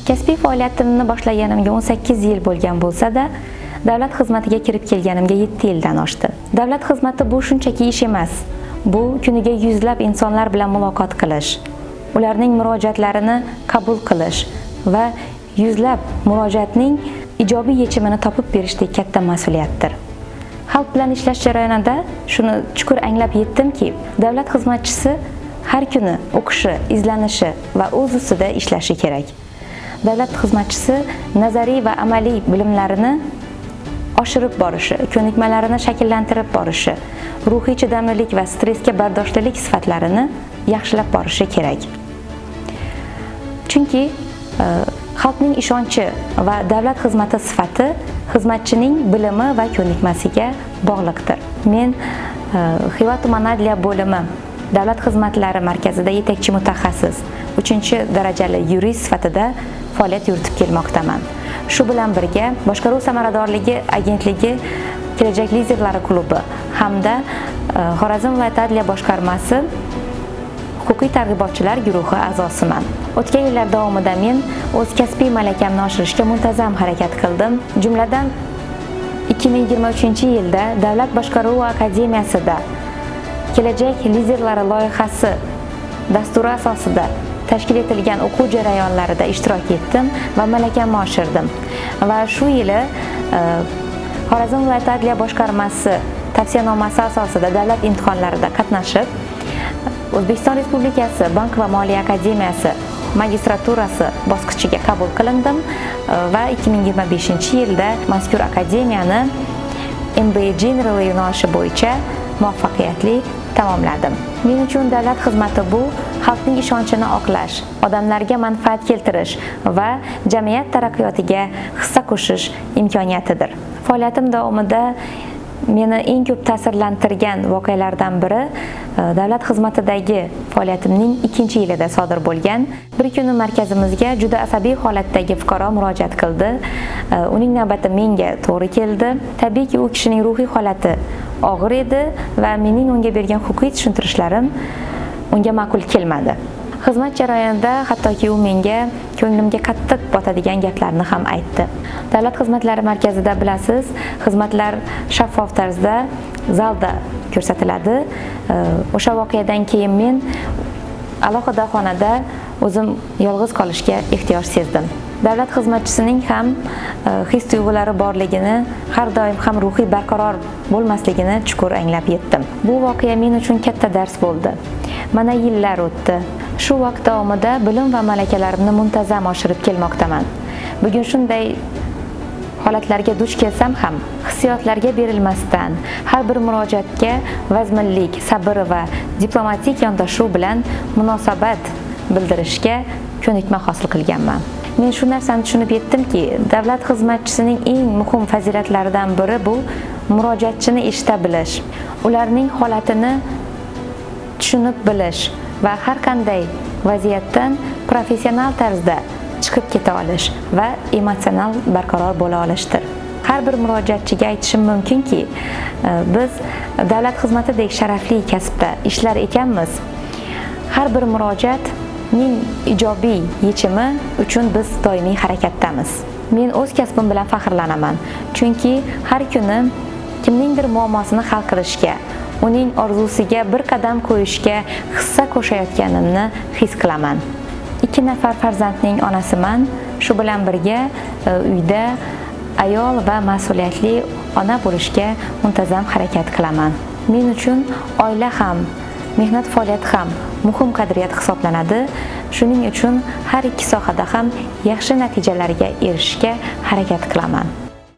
Kasbiy faoliyatimni boshlaganimga 18 yil bo'lgan bo'lsa-da, davlat xizmatiga kirib kelganimga 7 yildan oshdi. Davlat xizmati bu shunchaki ish emas. Bu kuniga yuzlab insonlar bilan muloqot qilish, ularning murojaatlarini qabul qilish va yuzlab murojaatning ijobiy yechimini topib berishdek katta mas'uliyatdir. Xalq bilan ishlash jarayonida shuni chuqur anglab yetdimki, davlat xizmatchisi har kuni o'qishi, izlanishi va o'z ustida ishlashi kerak. Davlat xizmatchisi nazariy va amaliy bilimlarini oshirib borishi, ko'nikmalarini shakllantirib borishi, ruhiy chidamlilik va stressga bardoshlilik sifatlarini yaxshilab borishi kerak. Chunki xalqning ishonchi va davlat xizmati sifati xizmatchining bilimi va ko'nikmasiga bog'liqdir. Men Xiva tuman adliya bo'limi Davlat xizmatlari markazida yetakchi mutaxassis, 3-darajali yurist sifatida faoliyat yuritib kelmoqdaman. Shu bilan birga Boshqaruv samaradorligi agentligi Kelajak liderlari klubi hamda Xorazm viloyati adliya boshqarmasi huquqiy targ'ibotchilar guruhi a'zosiman. O'tgan yillar davomida men o'z kasbiy malakamni oshirishga muntazam harakat qildim. Jumladan 2023-yilda Davlat boshqaruvi akademiyasida Kelajak liderlari loyihasi dasturi asosida tashkil etilgan o'quv jarayonlarida ishtirok etdim va malakamni oshirdim. Va shu yili Xorazm viloyati adliya boshqarmasi tavsiyanomasi asosida davlat imtihonlarida qatnashib, O'zbekiston Respublikasi Bank va moliya akademiyasi magistraturasi bosqichiga qabul qilindim va 2025-yilda mazkur akademiyani MBA General yo'nalishi bo'yicha muvaffaqiyatli tamomladim. Men uchun davlat xizmati bu xalqning ishonchini oqlash, odamlarga manfaat keltirish va jamiyat taraqqiyotiga hissa qo'shish imkoniyatidir. Faoliyatim davomida meni eng ko'p ta'sirlantirgan voqealardan biri davlat xizmatidagi faoliyatimning 2-yilida sodir bo'lgan. Bir kuni markazimizga juda asabiy holatdagi fuqaro murojaat qildi. Uning navbati menga to'g'ri keldi. Tabiiyki, u kishining ruhiy holati og'ir edi va mening unga bergan huquqiy tushuntirishlarim unga ma'qul kelmadi. Xizmat jarayonida hattoki u menga ko'nglimga qattiq botadigan gaplarni ham aytdi. Davlat xizmatlari markazida bilasiz, xizmatlar shaffof tarzda zalda ko'rsatiladi. O'sha voqeadan keyin men alohida xonada o'zim yolg'iz qolishga ehtiyoj sezdim. Davlat xizmatchisining ham his-tuyg'ulari borligini, har doim ham ruhiy barqaror bo'lmasligini chuqur anglab yetdim. Bu voqea men uchun katta dars bo'ldi. Mana yillar o'tdi. Shu vaqt davomida bilim va malakalarimni muntazam oshirib kelmoqdaman. Bugun shunday holatlarga duch kelsam ham hissiyotlarga berilmasdan har bir murojaatga vazminlik, sabr va diplomatik yondashuv bilan munosabat bildirishga ko'nikma hosil qilganman. Men shu narsani tushunib yetdimki, davlat xizmatchisining eng muhim fazilatlaridan biri bu murojaatchini eshita bilish, ularning holatini tushunib bilish va har qanday vaziyatdan professional tarzda chiqib keta olish va emotsional barqaror bo'la olishdir. Har bir murojaatchiga aytishim mumkinki, biz davlat xizmatidek sharafli kasbda ishlar ekanmiz. Har bir murojaatning ijobiy yechimi uchun biz doimiy harakatdamiz. Men o'z kasbim bilan faxrlanaman, chunki har kuni kimningdir muammosini hal qilishga, uning orzusiga bir qadam qo'yishga hissa qo'shayotganimni his qilaman. 2 nafar farzandning onasiman. Shu bilan birga uyda ayol va mas'uliyatli ona bo'lishga muntazam harakat qilaman. Men uchun oila ham, mehnat faoliyati ham muhim qadriyat hisoblanadi. Shuning uchun har ikki sohada ham yaxshi natijalarga erishishga harakat qilaman.